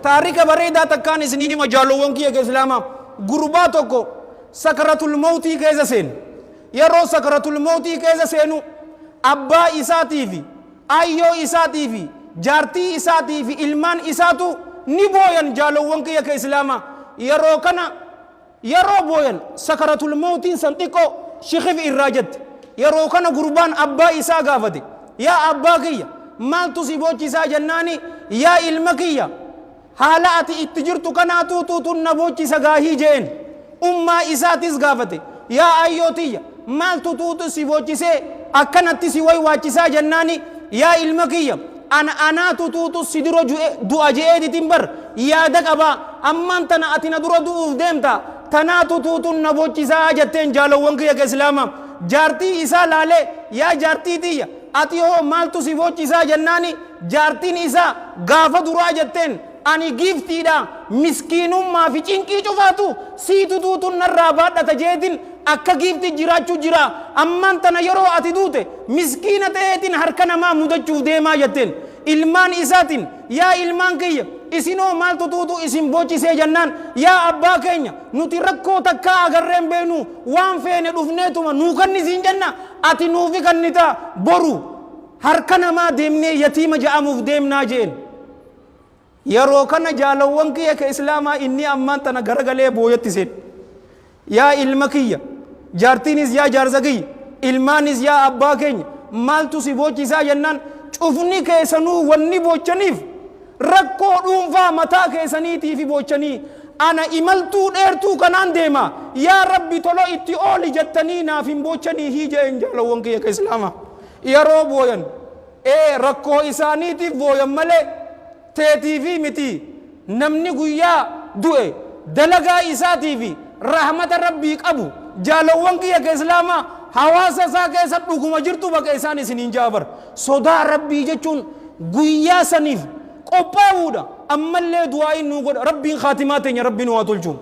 taarika bareedaa takkaan isinii hima jaalowwan kiyya ka islaamaa gurbaa tokko sakaratul mawtii keessa seenu yeroo sakaratul mawtii keessa seenu abbaa isaatii fi ayyoo isaatii fi jaartii isaatii fi ilmaan isaatu ni booyan jaalowwan kiyya ka islaamaa yeroo kana yeroo booyan sakaratul mawtiin san xiqqoo shikhif irraa jette yeroo kana gurbaan abbaa isaa gaafate yaa abbaa kiyya maaltu si boochisaa jennaani yaa ilma kiyya haala ati itti jirtu kanaatu tuutun na boochisa gaahii jeen ummaa isaatis gaafate yaa ayyootiyya maaltu tuutu si boochisee akkanatti si waywaachisaa jennaani yaa ilma kiyya anaatu tuutu si dura du'a je'eetitin bar yaada qabaa ammaan tana ati na dura du'uuf deemta tanaatu tuutun na boochisaa jetteen jaalowwan kiyya ka islaamaa jaartii isaa laalee yaa jaartii tiyya ati hoo maaltu si boochisaa jennaani jaartiin isaa gaafa duraa jetteen ani giiftiidha miskiinummaa fi cinqii cufaatu siitu tuutun narraa baadhata jeetin akka giifti jiraachuu jira ammaan tana yeroo ati duute miskiina ta'eetin harka namaa mudachuuf deemaa jetteen ilmaan isaatiin yaa ilmaan kiyya isinoo maaltu tuutu isin boochisee jennaan yaa abbaa keenya nuti rakkoo takkaa agarreen beenu waan feene dhufneetuma nuu kannisiin jenna ati nuufi kannita boru harka namaa deemnee yatiima ja'amuuf deemnaa jeen yeroo kana jaalowwan kiyya ka islaamaa inni ammaan tana garagalee booyatti seen yaa ilma kiyya jaartiinis yaa jaarsa kiyya ilmaanis yaa abbaa keenya maaltu si boochisaa jennaan cufni keessanuu wanni boochaniif rakkoo dhuunfaa mataa keessaniitiif boochanii ana imaltuu dheertuu kanaan deema yaa rabbi tolo itti ooli jettanii naaf hin boochanii hiijeen jaalowwan kiyya ka islaamaa yeroo booyan rakkoo isaaniitiif booyan malee teetii fi miti namni guyyaa du'e dalagaa isaatii fi rahmata rabbii qabu jaalowwan kiyya ka islaamaa hawaasa isaa keessa dhuguma jirtu bakka isaan isiniin jaabar sodaa rabbii jechuun guyyaa saniif qophaa'uudha ammallee du'aa inni godha rabbiin khaatimaa teenya rabbiin waa tolchuun